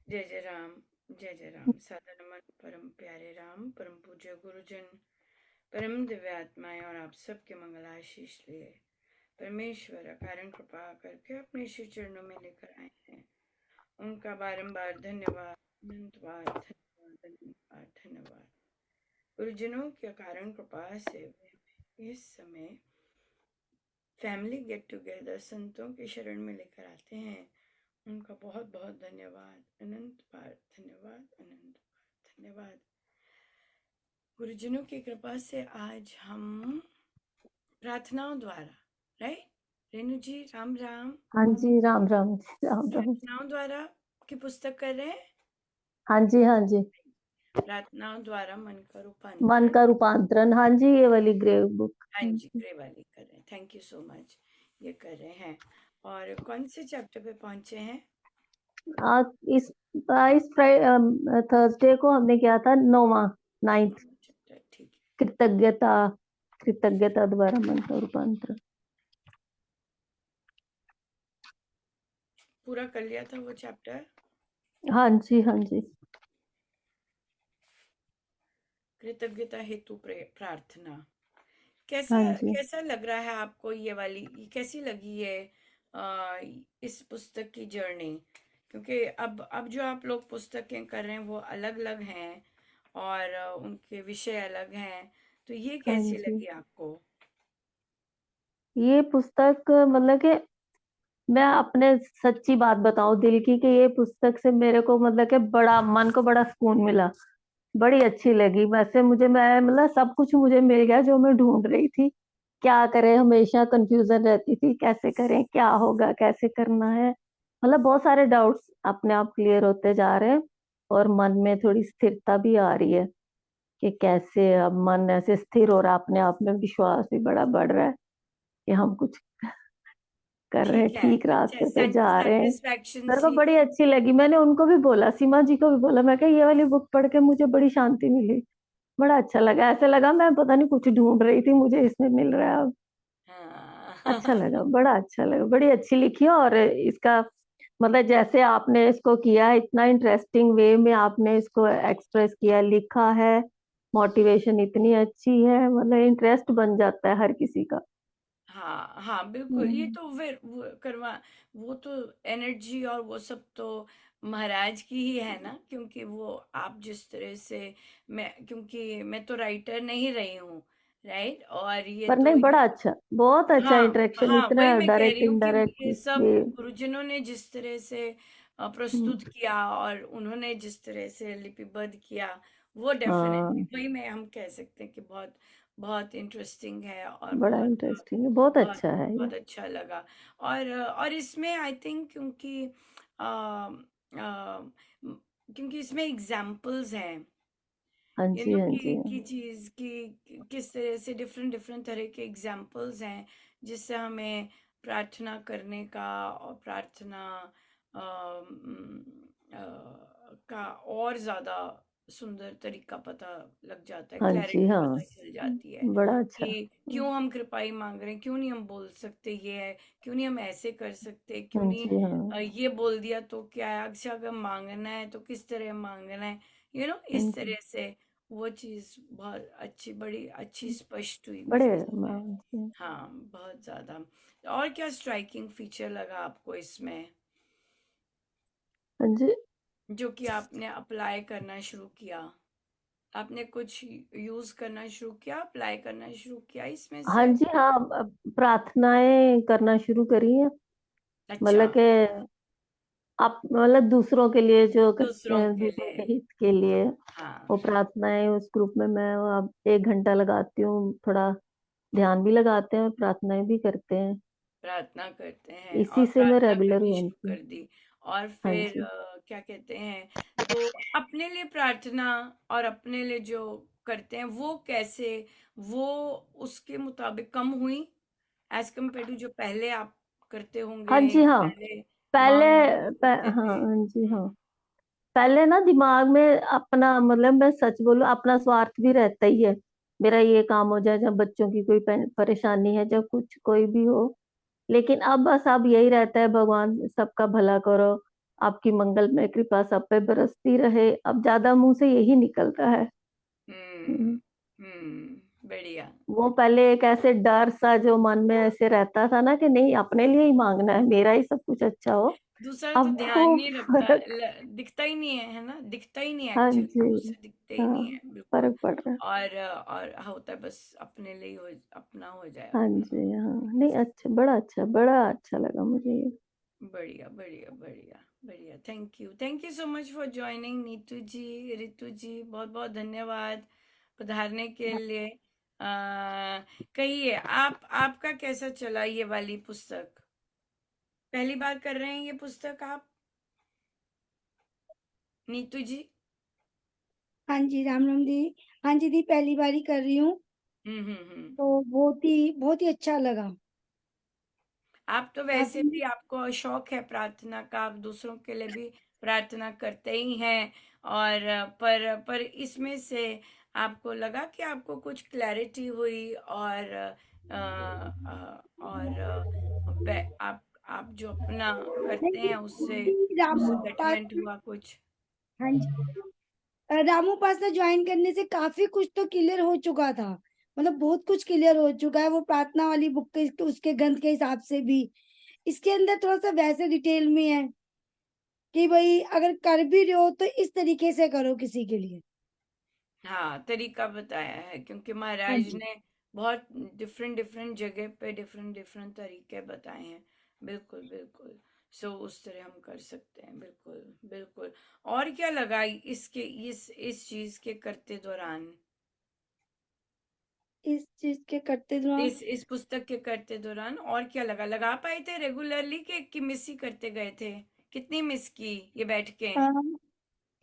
जय जय राम। जय जय राम। सादर नमन परम प्यारे राम, परम पूज्य गुरुजन, परम दिव्य आत्माएं और आप सबके मंगलाशीष लिए परमेश्वर अकारण कृपा करके अपने श्री चरणों में लेकर आए हैं। उनका बारंबार धन्यवाद, अनंत बार धन्यवाद, अनंत बार धन्यवाद। गुरुजनों की अकारण कृपा से इस समय फैमिली गेट टुगेदर संतों के शरण में लेकर आते हैं। उनका बहुत बहुत धन्यवाद, अनंत बार धन्यवाद, अनंत बार धन्यवाद। गुरुजनों की कृपा से आज हम प्रार्थनाओं द्वारा, राइट रेणु जी, राम राम, हाँ जी, राम राम जी, राम राम। प्रार्थनाओं द्वारा की पुस्तक कर रहे हैं। हाँ जी, हाँ जी, प्रार्थनाओं द्वारा मन का मन रूपांतरण। का रूपांतरण। हाँ जी, ये वाली ग्रे बुक। हाँ जी, ग्रे वाली कर रहे हैं। Thank you so much. ये कर रहे हैं। और कौन से चैप्टर पे पहुंचे हैं? आज इस थर्सडे को हमने किया था 9वां 9th चैप्टर, ठीक है। कृतज्ञता। कृतज्ञता द्वारा मन का रूपांतरण। पूरा कर लिया था वो चैप्टर। हाँ जी, हाँ जी, कृतज्ञता हेतु प्रार्थना। कैसा हाँ जी। कैसा लग रहा है आपको? ये वाली कैसी लगी है इस पुस्तक की जर्नी? क्योंकि अब जो आप लोग पुस्तकें कर रहे हैं वो अलग अलग हैं और उनके विषय अलग हैं, तो ये हाँ कैसी जी, लगी आपको? ये पुस्तक मतलब कि मैं अपने सच्ची बात बताऊं दिल की, कि ये पुस्तक से मेरे को मतलब कि बड़ा मन को बड़ा सुकून मिला। बड़ी अच्छी लगी। वैसे मैं मतलब सब कुछ मुझे मिल गया जो मैं ढूंढ रही थी। क्या करें, हमेशा कंफ्यूजन रहती थी, कैसे करें, क्या होगा, कैसे करना है। मतलब बहुत सारे डाउट्स अपने आप क्लियर होते जा रहे हैं, और मन में थोड़ी स्थिरता भी आ रही है कि कैसे अब मन ऐसे स्थिर हो रहा है, अपने आप में विश्वास भी बड़ा बढ़ रहा है कि हम कुछ कर रहे हैं, ठीक है। ठीक रास्ते पे जा रहे हैं। सेटिस्फैक्शन मेरे को सी। बड़ी अच्छी लगी। मैंने उनको भी बोला, सीमा जी को भी बोला, मैं कहा ये वाली बुक पढ़ के मुझे बड़ी शांति मिली, बड़ा अच्छा लगा। ऐसे लगा मैं पता नहीं कुछ ढूंढ रही थी, मुझे इसमें मिल रहा है अब। अच्छा हाँ। लगा, बड़ा अच्छा लगा, बड़ी अच्छी लिखी है। और इसका मतलब जैसे आपने इसको किया है, इतना इंटरेस्टिंग वे में आपने इसको एक्सप्रेस किया, लिखा है। मोटिवेशन इतनी अच्छी है, मतलब इंटरेस्ट बन जाता है हर किसी का। हाँ हाँ, बिल्कुल। ये हम्म। तो फिर वो तो एनर्जी और वो सब तो महाराज की ही है ना, क्योंकि वो आप जिस तरह से, क्योंकि मैं तो राइटर नहीं रही हूँ, राइट। और ये पर तो नहीं, बड़ा अच्छा, बहुत अच्छा हाँ इंटरेक्शन, हाँ, इतना वही मैं कह डायरेक्ट रही हूँ कि इनडायरेक्ट ये सब वे। गुरुजनों ने जिस तरह से हम्म, प्रस्तुत किया और उन्होंने जिस तरह से लिपिबद्ध किया, वो डेफिनेटली हाँ, वही में हम कह सकते हैं कि बहुत बहुत इंटरेस्टिंग है और बड़ा बहुत इंटरेस्टिंग है, बहुत बहुत अच्छा है ये। बहुत अच्छा लगा। और इसमें आई थिंक अ, अ, क्योंकि इसमें एग्जाम्पल्स हैं, हाँ यू जी, नो, हाँ जी, की चीज की किस तरह से डिफरेंट डिफरेंट तरह के एग्जाम्पल्स हैं जिससे हमें प्रार्थना करने का और प्रार्थना का और ज्यादा सुंदर तरीका पता लग जाता है, हाँ जी, क्लैरिटी हाँ, पता चल जाती है बड़ा अच्छा। कि क्यों हम कृपाई मांग रहे हैं, क्यों नहीं हम बोल सकते ये है, क्यों नहीं हम ऐसे कर सकते, क्यों हाँ नहीं जी, हाँ, ये बोल दिया तो क्या है, अच्छा अगर मांगना है तो किस तरह मांगना है, हाँ इस जी, तरह से वो चीज बहुत अच्छी, बड़ी अच्छी स्पष्ट हुई बड़े मुझे इसमें। हाँ जी, हाँ, बहुत ज्यादा। और क्या स्ट्राइकिंग फीचर लगा आपको इसमें, हाँ जी, जो कि आपने अप्लाई करना शुरू किया? आपने कुछ यूज करना शुरू किया, अप्लाई करना शुरू किया इसमें हाँ से? जी, हाँ, अब प्रार्थनाएं करना शुरू करी है। अच्छा। मतलब कि आप मतलब दूसरों के लिए जो करते दूसरों हैं, के दूसरों लिए। के हित के लिए, हाँ, वो प्रार्थनाएं उस ग्रुप में मैं अब 1 घंटा लगाती हूँ, थोड़ा ध्यान भी लगाते हैं और प्रार्थनाएं भी करते हैं। प्रार्थना करते हैं और इसी से मैं प्रार्थना रेगुलर करनी हूँ शुरू उनकी। कर दी। और हाँ फिर जी, क्या कहते हैं, तो अपने लिए प्रार्थना और अपने लिए जो करते हैं वो कैसे, वो उसके मुताबिक कम हुई एज कम्पेयर टू जो पहले आप करते हाँ होंगे, जी, हाँ, पहले पहले मांग मांग करते हाँ, थे? हाँ जी, हाँ, पहले ना दिमाग में अपना मतलब मैं सच बोलूं, अपना स्वार्थ भी रहता ही है। मेरा ये काम हो जाए, जब बच्चों की कोई परेशानी है, जब कुछ कोई भी हो। लेकिन अब बस अब यही रहता है, भगवान सबका भला करो, आपकी मंगलमय कृपा सब पे बरसती रहे। अब ज्यादा मुंह से यही निकलता है। हम्म। बढ़िया। वो पहले एक ऐसे डर सा जो मन में ऐसे रहता था ना कि नहीं अपने लिए ही मांगना है, मेरा ही सब कुछ अच्छा हो। दूसरा तो अब ध्यान वो नहीं रखता, फर्क। दिखता ही नहीं है ना, दिखता ही नहीं है हाँ एक्चुअली, जी। उससे दिखते ही हाँ, नहीं है बिल्कुल। फर्क पड़ रहा है। और होता है बस अपने लिए हो, अपना हो जाए हाँ अपना। जी। हाँ, नहीं अच्छा, बड़ा अच्छा लगा मुझे ये। बढ़िया बढ़िया बढ़िया बढ़िया। Thank you so much for joining Neetu ji, Ritu ji, बहुत बहुत धन्यवाद पधारने के लिए। कहिए आप, आपका कैसा चला ये वाली पुस्तक? पहली बार कर रहे हैं ये पुस्तक आप, नीतू जी? हाँ जी, राम राम दी। हाँ जी दी, पहली बार ही कर रही हूँ, हम्म। तो बहुत ही अच्छा लगा। आप तो वैसे काफी। भी, आपको शौक है प्रार्थना का, आप दूसरों के लिए भी प्रार्थना करते ही हैं। और पर इसमें से आपको लगा कि आपको कुछ क्लैरिटी हुई, और आप जो अपना करते नहीं हैं उससे दी, उससे रामू बेटरमेंट उपासना। हुआ कुछ? हाँ जी, रामू उपासना ज्वाइन करने से काफी कुछ तो क्लियर हो चुका था। मतलब बहुत कुछ क्लियर हो चुका है, वो प्रार्थना वाली बुक के उसके ग्रंथ के हिसाब से भी। इसके अंदर थोड़ा सा वैसे डिटेल में है कि भाई अगर कर भी रहे हो तो इस तरीके से करो किसी के लिए। हाँ, तरीका बताया है, क्योंकि हाँ महाराज जी। ने बहुत डिफरेंट डिफरेंट जगह पे डिफरेंट डिफरेंट तरीके बताए हैं। बिल्कुल बिल्कुल। सो उस तरह हम कर सकते हैं, बिल्कुल बिल्कुल। और क्या लगा इसके, इस चीज के करते दौरान, इस चीज के करते दौरान इस पुस्तक के करते दौरान और क्या लगा? लगा पाए थे रेगुलरली कि मिस ही करते गए थे? कितनी मिस की ये बैठ के?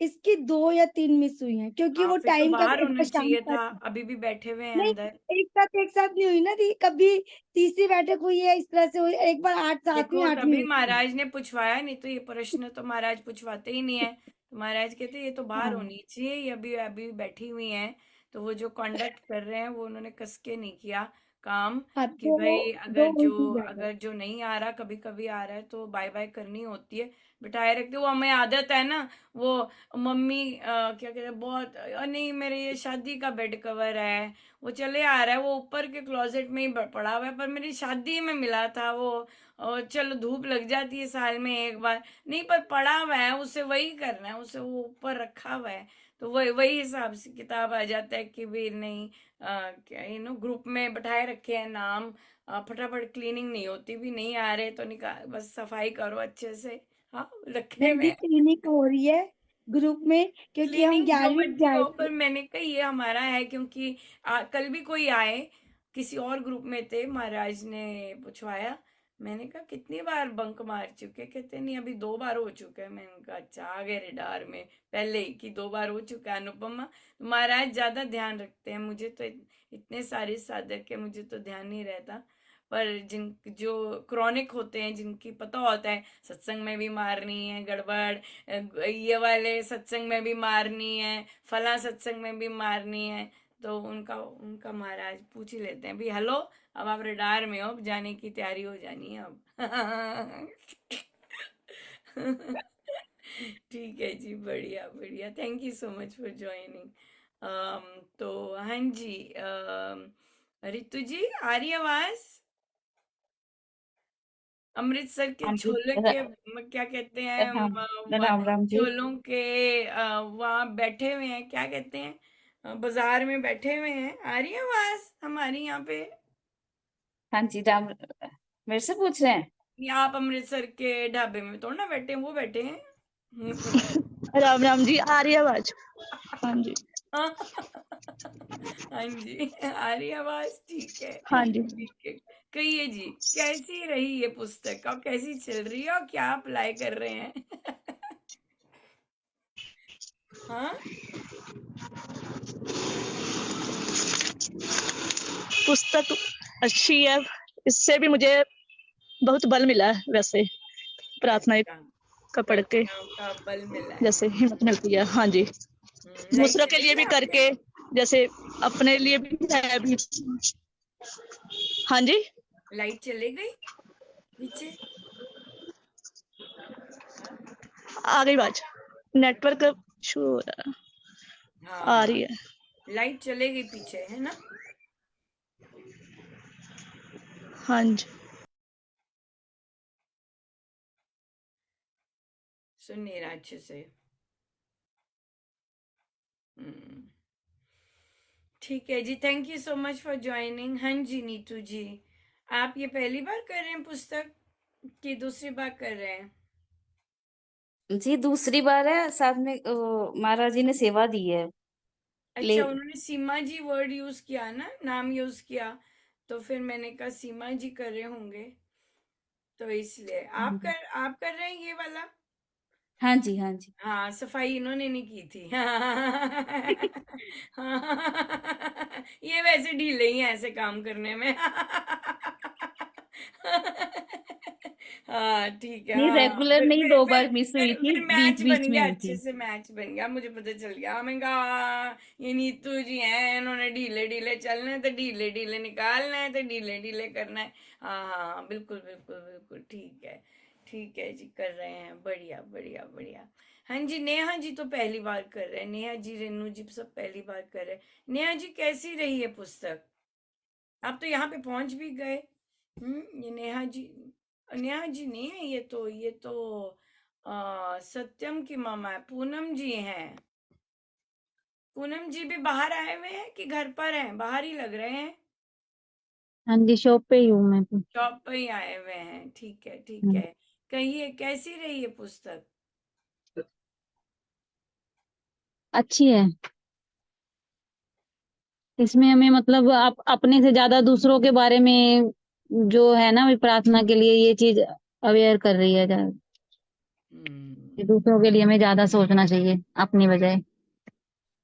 इसकी 2 या 3 मिस हुई हैं, क्योंकि हाँ, वो फिर तो टाइम का बाहर एक बार होना शाम चाहिए का। था, अभी भी बैठे हुए हैं नहीं, अंदर। एक साथ नहीं हुई ना दी, कभी तीसरी बैठक हुई है, इस तरह से हुई, एक बार 8 7वीं देखो 8वीं तभी हुई थी। महाराज ने पूछवाया, नहीं तो ये प्रश्न तो महाराज पूछवाते ही नहीं है। तो महाराज कहते ये तो बाहर हाँ होनी चाहिए, ये अभी अभी बैठी हुई हैं। तो वो जो कंडक्ट कर रहे हैं वो उन्होंने कस के नहीं किया काम, हाँ, कि दो भाई दो हुई थी बैठक। अगर जो नहीं आ रहा, कभी कभी आ रहा है तो बाय बाय करनी होती है, बिठाए रखते। वो हमें आदत है ना, वो मम्मी क्या कहते हैं, बहुत नहीं मेरे ये शादी का बेड कवर है, वो चले आ रहा है, वो ऊपर के क्लोजेट में ही पड़ा हुआ है, पर मेरी शादी में मिला था वो, और चलो धूप लग जाती है साल में एक बार, नहीं पर पड़ा हुआ है, उसे वही करना है, उसे वो ऊपर रखा हुआ है। तो वही वही हिसाब से किताब आ जाता है कि भी नहीं, क्या ग्रुप में बैठाए रखे हैं नाम, फटाफट क्लीनिंग नहीं होती, भी नहीं आ रहे तो निकाल, बस सफाई करो अच्छे से। हाँ, रखे नहीं हुए दी, हैं। क्लिनिक हो रही है ग्रुप में, क्योंकि हम क्लीनिंग जो 11वीं मर्जी जाए हो, थे। पर मैंने कहा ये हमारा है, क्योंकि कल भी कोई आए, किसी और ग्रुप में थे, महाराज ने पूछवाया, मैंने कहा कितनी बार बंक मार चुके? कहते नहीं अभी 2 बार हो चुका है। मैंने कहा अच्छा, आ गए रिडार में पहले ही कि 2 बार हो चुका है अनुपमा। तो महाराज ज्यादा ध्यान रखते हैं, मुझे तो इतने सारे साधक है, मुझे तो ध्यान नहीं रहता। पर जिन जो क्रॉनिक होते हैं, जिनकी पता होता है सत्संग में भी मारनी है गड़बड़, ये वाले सत्संग में भी मारनी है, फला सत्संग में भी मारनी है, तो उनका उनका महाराज पूछ ही लेते हैं, भी हेलो, अब आप रडार में हो, अब जाने की तैयारी हो जानी है अब। ठीक है जी, बढ़िया बढ़िया, thank you so much for joining. तो हाँ जी, रितु जी आ रही आवाज? अमृतसर के हाँ जी। छोले के क्या कहते हैं, राम राम राम जी। छोलों के वहाँ बैठे हुए हैं, क्या कहते हैं, बाजार में बैठे हुए हैं। आ रही है आवाज हमारी यहाँ पे? हाँ जी, राम। मेरे से पूछ रहे हैं? या आप अमृतसर के ढाबे में थोड़ा ना बैठे हैं, वो बैठे हैं। राम राम जी, आ रही है आवाज? हाँ जी। हाँ जी, आ रही है आवाज, ठीक है हाँ जी। ठीक है। कहिए जी, कैसी रही ये पुस्तक, और कैसी चल रही है, और क्या अप्लाई कर रहे हैं? हाँ, पुस्तक अच्छी है, इससे भी मुझे बहुत बल मिला है वैसे, प्रार्थना अच्छा, का पढ़ के प्रार्थनाओं का बल मिला है। जैसे हिम्मत मिलती है। हाँ जी, लाइट दूसरों के चली लिए गई भी आपके? करके, जैसे अपने लिए भी है भी। हाँ जी। लाइट चली गई नीचे? आ गई बात, नेटवर्क शुरू हो रहा आ हाँ रही है। लाइट चले गई पीछे है ना। हाँ जी। सुन नहीं रहा अच्छे से। हम्म, ठीक है जी, thank you so much for joining. हाँ जी नीतू जी, आप ये पहली बार कर रहे हैं पुस्तक कि दूसरी बार कर रहे हैं? जी दूसरी बार है, साथ में महाराज जी ने सेवा दी है। ले अच्छा, उन्होंने सीमा जी वर्ड यूज किया ना, नाम यूज किया, तो फिर मैंने कहा सीमा जी कर रहे होंगे, तो इसलिए आप कर रहे हैं ये वाला। हाँ जी हाँ जी। हाँ सफाई इन्होंने नहीं की थी। ये वैसे ढीले ही हैं ऐसे काम करने में। हाँ ठीक है, नहीं हाँ रेगुलर फिर नहीं, फिर दो फिर बार मिस हुई फिर थी, फिर बीच मैच बीच बन में गया, हुई अच्छे थी। से मैच बन गया, मुझे पता चल गया। मैंने कहा ये नीतू जी हैं, इन्होंने ढीले ढीले चलना है तो ढीले ढीले निकालना है तो ढीले ढीले करना है। हाँ हाँ हाँ, बिल्कुल बिल्कुल बिल्कुल ठीक है जी, कर रहे हैं, बढ़िया बढ़िया बढ़िया। हाँ जी, नेहा जी तो पहली बार कर रहे हैं, नेहा जी रेनू जी सब पहली बार कर रहे हैं। नेहा जी कैसी रही है पुस्तक? आप तो यहाँ पे पहुंच भी गए। ये नेहा जी नहीं है, ये तो सत्यम की मामा है, पूनम जी हैं। पूनम जी भी बाहर आए हुए हैं कि घर पर हैं? बाहर ही लग रहे हैं। हाँ जी, शॉप पे ही हूँ मैं तो। शॉप पर ही आए हुए हैं, ठीक हम्म, है। कहिए कैसी रही है पुस्तक? अच्छी है। इसमें हमें मतलब अपने से ज्यादा दूसरों के बारे में जो है ना, प्रार्थना के लिए ये चीज अवेयर कर रही है कि हम्म, दूसरों के लिए हमें ज्यादा सोचना चाहिए अपनी बजाय,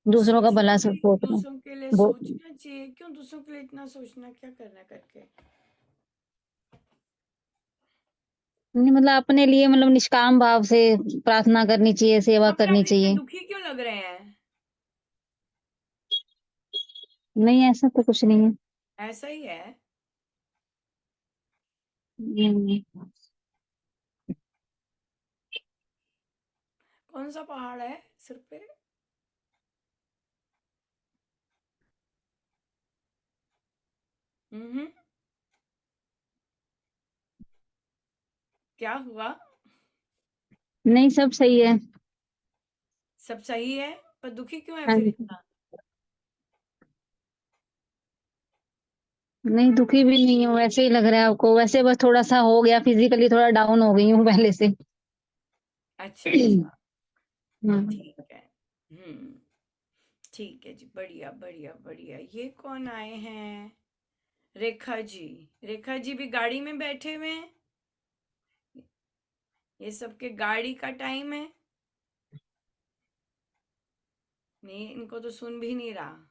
दूसरों का भला सोचना। दूसरों के लिए वो सोचना चाहिए। क्यों दूसरों के लिए इतना सोचना, क्या करना करके? नहीं, मतलब अपने लिए, मतलब निष्काम भाव से प्रार्थना करनी चाहिए, सेवा तो फिर करनी आप इतने चाहिए। दुखी क्यों लग रहे हैं? नहीं, ऐसा तो कुछ नहीं है। ऐसा ही है। हम्म, कौन सा पहाड़ है सिर पे? हम्म, क्या हुआ? नहीं, सब सही है। सब सही है, पर दुखी क्यों है हाँ फिर जी। इतना? नहीं, दुखी भी नहीं हूँ, वैसे ही लग रहा है आपको। वैसे बस थोड़ा सा हो गया, फिजिकली थोड़ा डाउन हो गई हूँ पहले से। अच्छा अच्छा, हम्म, ठीक है। हम्म, ठीक है जी, बढ़िया बढ़िया बढ़िया। ये कौन आए हैं? रेखा जी। रेखा जी भी गाड़ी में बैठे हुए हैं। ये सबके गाड़ी का टाइम है। नहीं, इनको तो सुन भी नहीं रहा।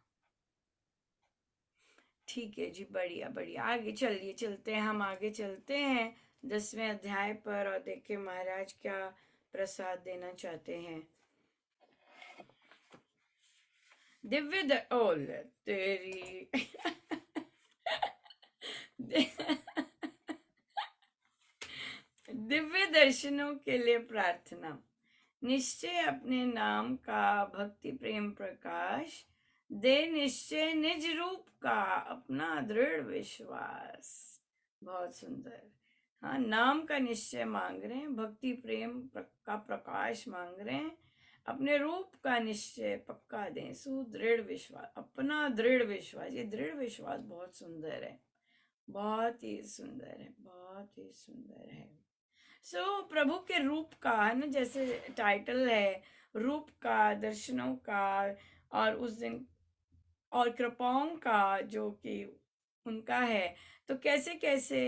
ठीक है जी, बढ़िया बढ़िया, आगे चलिए, चलते हैं, हम आगे चलते हैं 10वें अध्याय पर, और देखें महाराज क्या प्रसाद देना चाहते हैं। ओल तेरी। दिव्य दर्शनों के लिए प्रार्थना। निश्चय अपने नाम का भक्ति प्रेम प्रकाश दे, निश्चय निज रूप का अपना दृढ़ विश्वास। बहुत सुंदर। हाँ, नाम का निश्चय मांग रहे हैं, भक्ति प्रेम का प्रकाश मांग रहे हैं, अपने रूप का निश्चय पक्का दें, सुदृढ़ विश्वास, अपना दृढ़ विश्वास। ये दृढ़ विश्वास बहुत सुंदर है, बहुत ही सुंदर है, बहुत ही सुंदर है। प्रभु के रूप का है ना, जैसे टाइटल है, रूप का, दर्शनों का, और उस दिन, और कृपाओं का जो कि उनका है। तो कैसे कैसे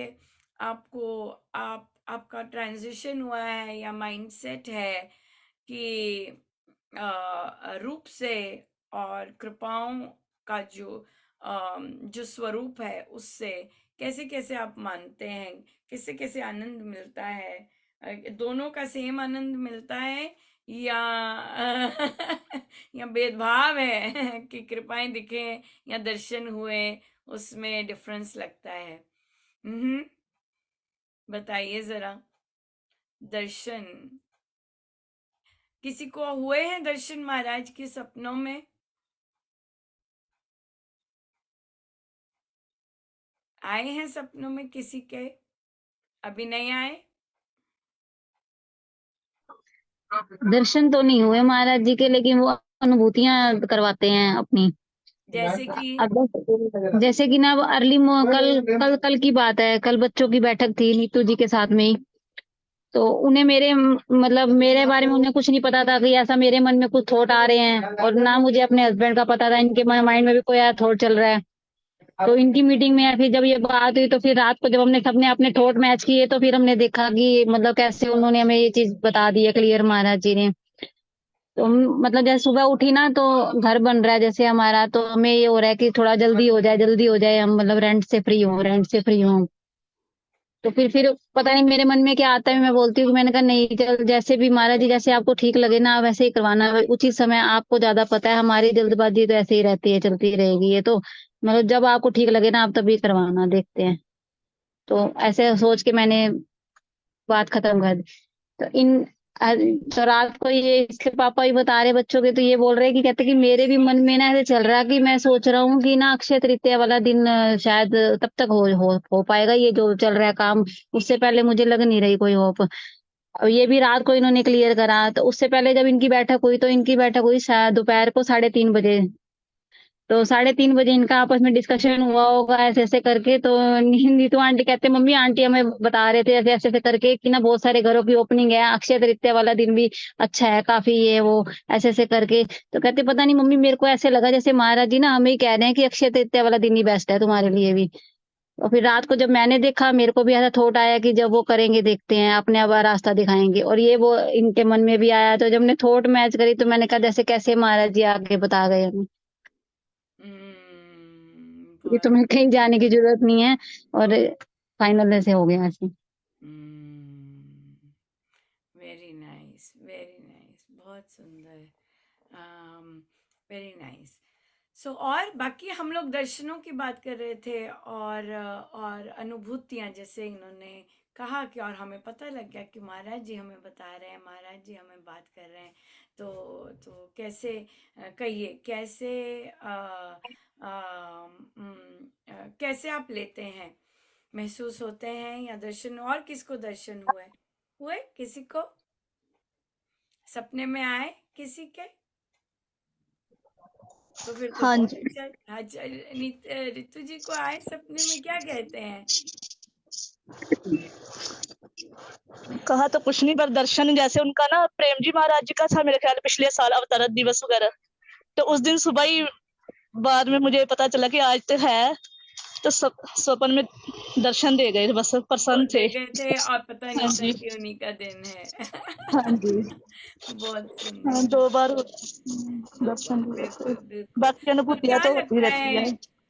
आपको, आपका ट्रांजिशन हुआ है या माइंडसेट है कि रूप से और कृपाओं का जो स्वरूप है उससे कैसे कैसे आप मानते हैं, कैसे कैसे आनंद मिलता है? दोनों का सेम आनंद मिलता है या या भेदभाव है कि कृपाएं दिखे या दर्शन हुए, उसमें डिफरेंस लगता है? हम्म, बताइए जरा। दर्शन, किसी को हुए हैं दर्शन महाराज के सपनों में? आए हैं सपनों में किसी के? अभी नहीं आए? दर्शन तो नहीं हुए महाराज जी के, लेकिन वो अनुभूतियां करवाते हैं अपनी। जैसे कि? अब जैसे कि ना, अब कल कल कल की बात है, कल बच्चों की बैठक थी नीतू जी के साथ में ही। तो उन्हें मतलब मेरे बारे में उन्हें कुछ नहीं पता था कि ऐसा मेरे मन में कुछ थॉट आ रहे हैं, और ना मुझे अपने हस्बैंड का पता था इनके माइंड में भी कोई थॉट चल रहा है। तो इनकी मीटिंग में फिर जब ये बात हुई, तो फिर रात को जब हमने सबने अपने थॉट मैच किए, तो फिर हमने देखा कि मतलब कैसे उन्होंने हमें ये चीज बता दी है क्लियर, महाराज जी ने। तो मतलब जैसे सुबह उठी ना, तो घर बन रहा है जैसे हमारा, तो हमें ये हो रहा है कि थोड़ा जल्दी हो जाए, जल्दी हो जाए, हम मतलब रेंट से फ्री हो। तो फिर पता नहीं मेरे मन में क्या आता है, मैं बोलती हूँ कि मैंने कहा नहीं, चल जैसे भी महाराज जी, जैसे आपको ठीक लगे ना वैसे ही करवाना, उचित समय आपको ज्यादा पता है, हमारी जल्दबाजी तो ऐसे ही रहती है, चलती रहेगी ये तो। मतलब जब आपको ठीक लगे ना, आप तभी करवाना, देखते हैं। तो ऐसे सोच के मैंने बात खत्म कर दी। तो तो रात को ये इसके पापा ही बता रहे बच्चों के, तो ये बोल रहे कि कहते कि मेरे भी मन में ना ऐसे चल रहा कि मैं सोच रहा हूँ कि ना अक्षय तृतीया वाला दिन शायद तब तक हो पाएगा ये जो चल रहा है काम। उससे पहले मुझे लग नहीं रही कोई होप। और ये भी रात को इन्होंने क्लियर करा। तो उससे पहले जब इनकी बैठक हुई, तो इनकी बैठक हुई शायद दोपहर को 3:30 बजे। तो 3:30 बजे इनका आपस में डिस्कशन हुआ होगा ऐसे ऐसे करके। तो नीतू आंटी कहते, मम्मी आंटी हमें बता रहे थे ऐसे ऐसे ऐसे करके कि ना बहुत सारे घरों की ओपनिंग है, अक्षय तृतीया वाला दिन भी अच्छा है काफी, ये वो ऐसे ऐसे करके। तो कहते पता नहीं मम्मी, मेरे को ऐसे लगा जैसे महाराज जी ना हमें ही कह रहे हैं कि अक्षय तृतीया वाला दिन ही बेस्ट है तुम्हारे लिए भी। और फिर रात को जब मैंने देखा, मेरे को भी ऐसा थॉट आया कि जब वो करेंगे देखते हैं, अपने अब रास्ता दिखाएंगे, और ये वो इनके मन में भी आया। तो जब ने थॉट मैच करी, तो मैंने कहा जैसे कैसे महाराज जी आगे बता गए हमें, ये बहुत। तुम्हें कहीं जाने की जरूरत नहीं है, और फाइनल ऐसे हो गया ऐसे। वेरी नाइस, वेरी नाइस, बहुत सुंदर। Very nice. सो और बाकी हम लोग दर्शनों की बात कर रहे थे, और अनुभूतियां जैसे इन्होंने कहा कि, और हमें पता लग गया कि महाराज जी हमें बता रहे हैं, महाराज जी हमें बात कर रहे हैं। तो कैसे कहिए, कैसे कैसे आप लेते हैं, महसूस होते हैं या दर्शन? और किसको दर्शन हुए किसी को सपने में आए किसी के? तो फिर तो हाँ बहुत जी। अच्छा। हाँ, रितु जी को आए सपने में, क्या कहते हैं? कहा तो कुछ नहीं, पर दर्शन जैसे उनका ना प्रेम जी महाराज जी का था मेरे ख्याल पिछले साल अवतार दिवस वगैरह। तो उस दिन सुबह ही बाद में मुझे पता चला कि आज तो है। तो स्वप्न में दर्शन दे गए, बस वो प्रसन्न थे। दे गए थे, और पता हाँ नहीं था जी। कि उन्हीं का दिन है। हाँ जी। बहुत हाँ, सुंदर। 2 बार दो दर्शन बार, हुए थे। बिल्कुल बिल्कुल। बाकी तो अनुभूतियां क्या तो होती लगता रहती है।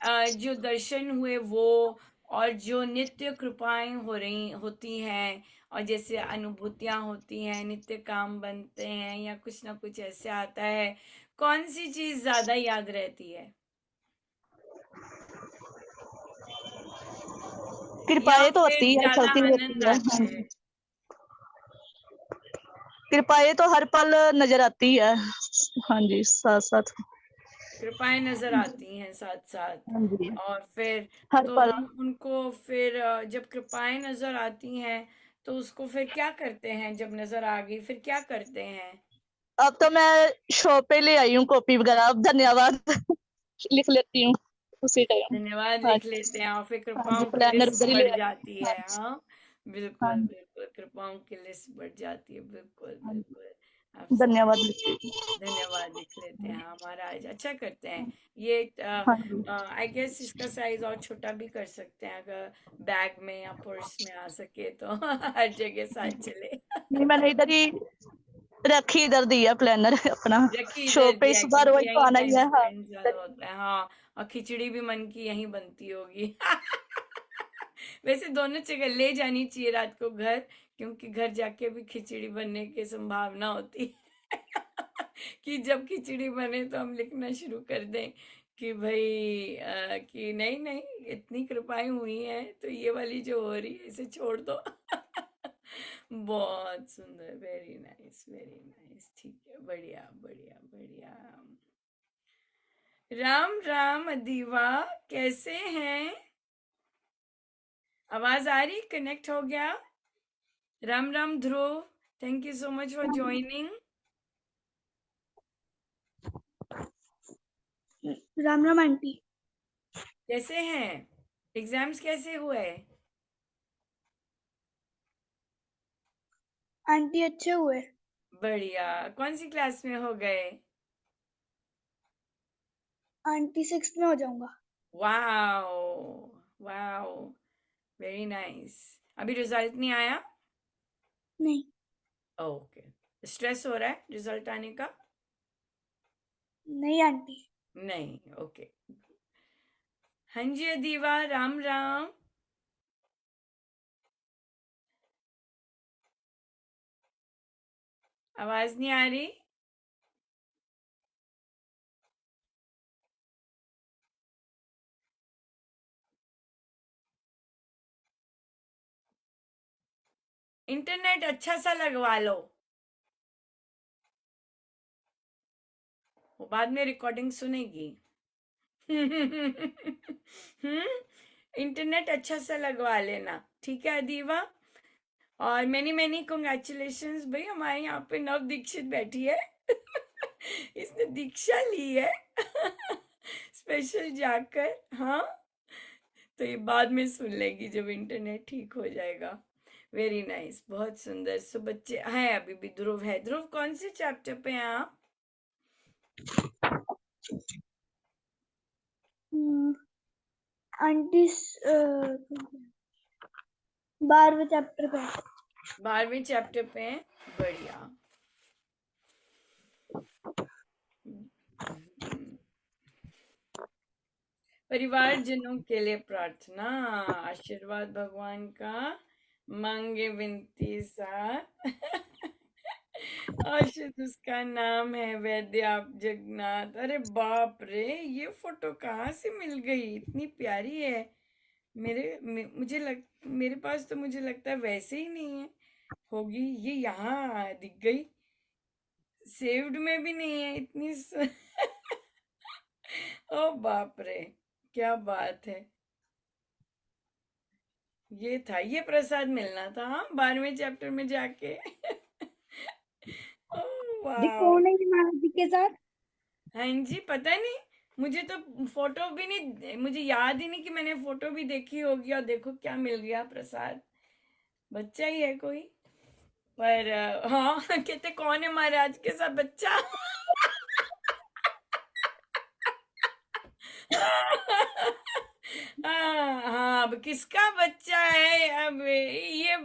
है, जो दर्शन हुए वो, और जो नित्य कृपाएं हो रही होती हैं, और जैसे अनुभूतियां होती हैं, नित्य काम बनते हैं, या कुछ ना कुछ ऐसे आता है, कौन सी चीज ज्यादा याद रहती है? या कृपाएं तो फिर होती है, ज्यादा चलती रहती आनंद है। आता हाँ है? जी। कृपाएं तो हर पल नजर आती है। हाँ जी, साथ साथ। कृपाएं नजर आती हैं साथ साथ। हाँ जी। और फिर हर तो पल। हम उनको फिर जब कृपाएं नजर आती हैं, तो उसको फिर क्या करते हैं? जब नजर आ गई फिर क्या करते हैं? अब तो मैं शॉप पे ले आई हूँ कॉपी वगैरह, अब धन्यवाद लिख लेती हूँ उसी टाइम। धन्यवाद हाँ लिख जी। लेते हैं, और फिर हाँ जी, कृपाओं की प्लानर लिस्ट उधर ही ले बढ़ आई हूँ। जाती हाँ है। जी। हाँ, हाँ बिल्कुल जी। बिल्कुल, कृपाओं की लिस्ट बढ़ जाती है, बिल्कुल हाँ जी। बिल्कुल। आप सही। धन्यवाद लिख लीजिए। धन्यवाद लिख लेते हैं, हाँ महाराज अच्छा करते हैं ये। हाँ जी। आई गेस इसका साइज और छोटा भी कर सकते हैं, अगर बैग में या पर्स में आ सके तो हर जगह साथ चले। नहीं, मैंने इधर ही रखी, इधर दिया प्लानर अपना। रखी इधर शॉप पे दिया इस है, बार क्योंकि रोज तो यही आना ही टाइम है। हाँ। स्पेंड ज्यादा होता है। हाँ, और खिचड़ी भी मन की यहीं बनती होगी। वैसे दोनों जगह ले जानी चाहिए रात को घर, क्योंकि घर जाके भी खिचड़ी बनने की संभावना होती है। कि जब खिचड़ी बने तो हम लिखना शुरू कर दें कि भाई कि नहीं नहीं, इतनी कृपाएं हुई हैं तो ये वाली जो हो रही है इसे छोड़ दो। बहुत सुंदर, वेरी नाइस, वेरी नाइस। ठीक है, बढ़िया बढ़िया बढ़िया। राम राम अदीवा, कैसे हैं? आवाज आ रही? कनेक्ट हो गया? Ram Ram Dhruv, thank you so much for joining. Ram Ram aunty. कैसे हैं? एग्जाम्स कैसे हुए? आंटी अच्छे हुए। बढ़िया। कौन सी क्लास में हो गए? आंटी 6th में हो जाऊंगा। Wow wow, very nice. अभी रिजल्ट नहीं आया? नहीं। ओके। स्ट्रेस हो रहा है रिजल्ट आने का? नहीं आंटी। नहीं, ओके। हाँ जी अदीवा, राम राम। आवाज नहीं आ रही? इंटरनेट अच्छा सा लगवा लो, वो बाद में रिकॉर्डिंग सुनेगी। इंटरनेट अच्छा सा लगवा लेना, ठीक है अदीवा? और मैनी मैनी कॉन्ग्रेचुलेशंस भाई, हमारे यहाँ पे नव दीक्षित बैठी है। इसने दीक्षा ली है स्पेशल जाकर। हाँ, तो ये बाद में सुन लेगी जब इंटरनेट ठीक हो जाएगा। वेरी नाइस, बहुत सुंदर। सो बच्चे हैं, अभी भी ध्रुव है। ध्रुव कौन से चैप्टर पे हैं आप? आंटी 12वें चैप्टर पे। 12वें चैप्टर पे हैं, बढ़िया। परिवारजनों के लिए प्रार्थना, आशीर्वाद भगवान का मांगे विनती साथ। आशीष उसका नाम है, वैद्य जगन्नाथ। अरे बाप रे, ये फोटो कहाँ से मिल गई? इतनी प्यारी है। मेरे पास तो मुझे लगता है वैसे ही नहीं है, होगी। ये यहाँ दिख गई, सेव्ड में भी नहीं है इतनी ओ बाप रे, क्या बात है। ये था, ये प्रसाद मिलना था, हाँ, 12वें चैप्टर में जाके। ओह जी वाह। कौन है ये महाराज जी के साथ? हाँ जी, पता नहीं, मुझे तो फोटो भी नहीं, मुझे याद ही नहीं कि मैंने फोटो भी देखी होगी। और देखो क्या मिल गया प्रसाद, बच्चा ही है कोई। पर हाँ, कहते कौन है महाराज के साथ बच्चा? हाँ, अब किसका बच्चा है? अब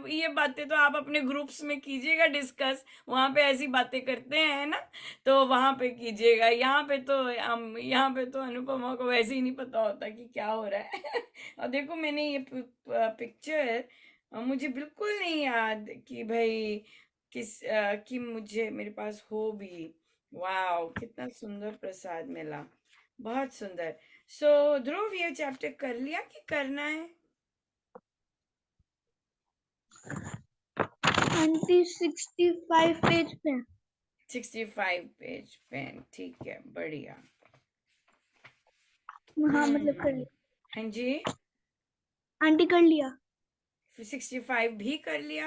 ये बातें तो आप अपने ग्रुप्स में कीजिएगा डिस्कस, वहां पे ऐसी बातें करते हैं ना, तो वहां पे कीजिएगा। यहाँ पे तो अनुपमा को वैसे ही नहीं पता होता कि क्या हो रहा है। और देखो, मैंने ये पिक्चर, मुझे बिल्कुल नहीं याद कि भाई कि मुझे मेरे पास हो भी। वाह, कितना सुंदर प्रसाद मिला, बहुत सुंदर। सो ध्रुव, ये चैप्टर कर लिया कि करना है? आंटी 65 पेज पे। 65 पेज पे, ठीक है, बढ़िया। हाँ मतलब कर लिया हाँ जी, आंटी, कर लिया। 65 भी कर लिया?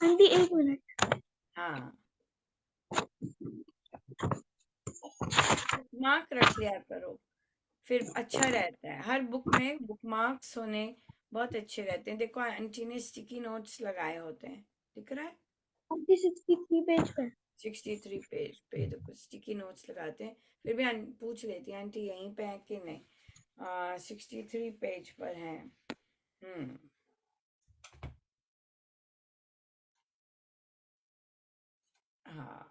Aunty 1 minute. हाँ, मार्क रख लिया करो, फिर अच्छा रहता है। हर बुक में बुक मार्क्स होने बहुत अच्छे रहते हैं। देखो, आंटी ने स्टिकी नोट्स लगाए होते हैं, दिख रहा है? आंटी 63 पेज पे। 63 पेज पे देखो स्टिकी नोट्स लगाते हैं। फिर भी पूछ लेती है आंटी यहीं पे है कि नहीं। 63 पेज पर है। हाँ,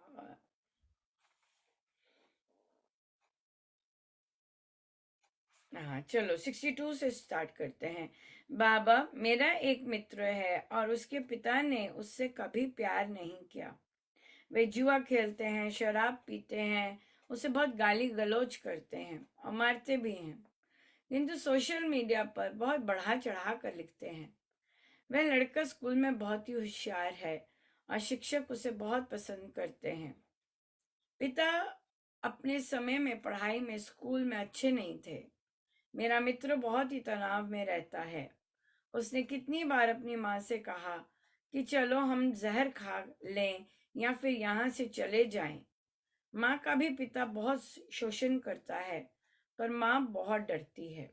हाँ, चलो 62 से स्टार्ट करते हैं। बाबा, मेरा एक मित्र है और उसके पिता ने उससे कभी प्यार नहीं किया। वे जुआ खेलते हैं, शराब पीते हैं, उसे बहुत गाली गलौज करते हैं और मारते भी हैं, किंतु सोशल मीडिया पर बहुत बढ़ा चढ़ा कर लिखते हैं। वह लड़का स्कूल में बहुत ही होशियार है और शिक्षक उसे बहुत पसंद करते हैं। पिता अपने समय में पढ़ाई में स्कूल में अच्छे नहीं थे। मेरा मित्र बहुत ही तनाव में रहता है। उसने कितनी बार अपनी माँ से कहा कि चलो हम जहर खा लें या फिर यहाँ से चले जाएं। माँ का भी पिता बहुत शोषण करता है, पर माँ बहुत डरती है।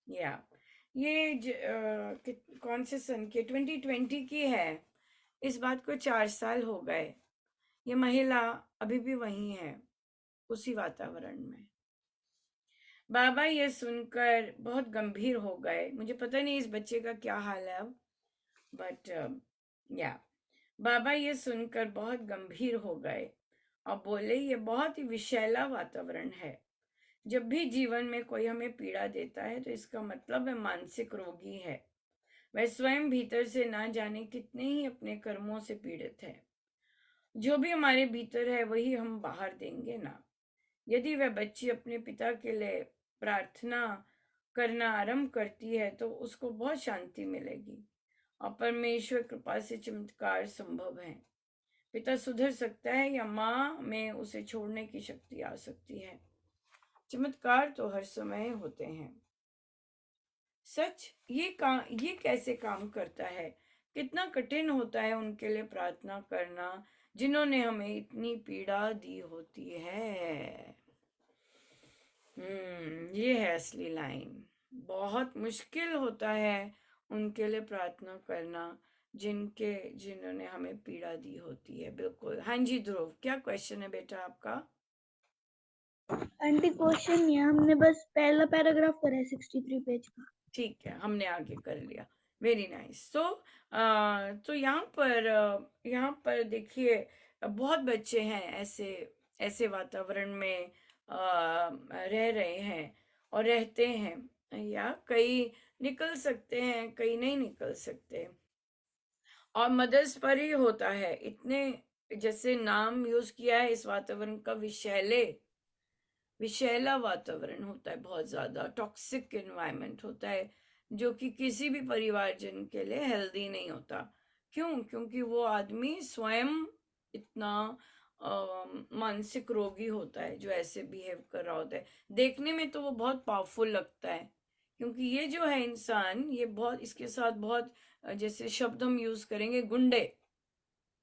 या ये कौन से सन की 2020 की है। इस बात को 4 साल हो गए। ये महिला अभी भी वही है, उसी वातावरण में। बाबा ये सुनकर बहुत गंभीर हो गए। मुझे पता नहीं इस बच्चे का क्या हाल है अब, बट या बाबा ये सुनकर बहुत गंभीर हो गए और बोले, ये बहुत ही विषैला वातावरण है। जब भी जीवन में कोई हमें पीड़ा देता है तो इसका मतलब है मानसिक रोगी है। वह स्वयं भीतर से ना जाने कितने ही अपने कर्मों से पीड़ित है। जो भी हमारे भीतर है वही हम बाहर देंगे ना। यदि वह बच्ची अपने पिता के लिए प्रार्थना करना आरंभ करती है तो उसको बहुत शांति मिलेगी और परमेश्वर कृपा से चमत्कार संभव है। पिता सुधर सकता है या माँ में उसे छोड़ने की शक्ति आ सकती है। चमत्कार तो हर समय होते हैं। सच ये कैसे काम करता है? कितना कठिन होता है उनके लिए प्रार्थना करना जिन्होंने हमें इतनी पीड़ा दी होती है। ये है असली लाइन। बहुत मुश्किल होता है उनके लिए प्रार्थना करना जिन्होंने हमें पीड़ा दी होती है। बिल्कुल। हाँ जी ध्रुव, क्या क्वेश्चन है बेटा आपका? आंटी क्वेश्चन नहीं है, हमने बस पहला पैराग्राफ करा है 63 पेज का। ठीक है, हमने आगे कर लिया। Very nice. तो यहाँ पर देखिए, बहुत बच्चे हैं ऐसे वातावरण में रह रहे हैं और रहते हैं, या कई निकल सकते हैं, कई नहीं निकल सकते। और मदर्स पर ही होता है। इतने जैसे नाम यूज किया है इस वातावरण का, विषैला वातावरण होता है, बहुत ज्यादा टॉक्सिक एनवायरनमेंट होता है, जो कि किसी भी परिवारजन के लिए हेल्दी नहीं होता। क्यों? क्योंकि वो आदमी स्वयं इतना मानसिक रोगी होता है जो ऐसे बिहेव कर रहा होता है। देखने में तो वो बहुत पावरफुल लगता है, क्योंकि ये जो है इंसान, ये बहुत, इसके साथ बहुत जैसे शब्द हम यूज करेंगे, गुंडे,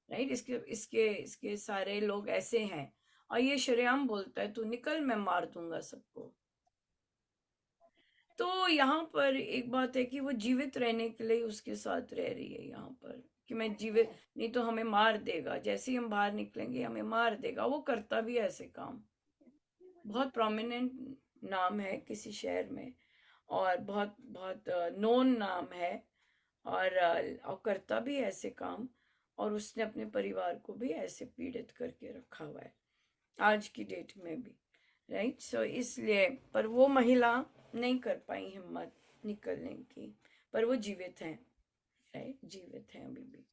राइट? इसके सारे लोग ऐसे हैं और ये शरेआम बोलता है, तू निकल, मैं मार दूंगा सबको। तो यहाँ पर एक बात है कि वो जीवित रहने के लिए उसके साथ रह रही है यहाँ पर, कि मैं जीवित, नहीं तो हमें मार देगा, जैसे ही हम बाहर निकलेंगे हमें मार देगा। वो करता भी है ऐसे काम। बहुत प्रोमिनेंट नाम है किसी शहर में और बहुत बहुत नोन नाम है, और करता भी है ऐसे काम, और उसने अपने परिवार को भी ऐसे पीड़ित करके रखा हुआ है आज की डेट में भी, राइट? सो इसलिए, पर वो महिला नहीं कर पाई हिम्मत निकलने की, पर वो जीवित हैं, राइट? जीवित हैं अभी भी।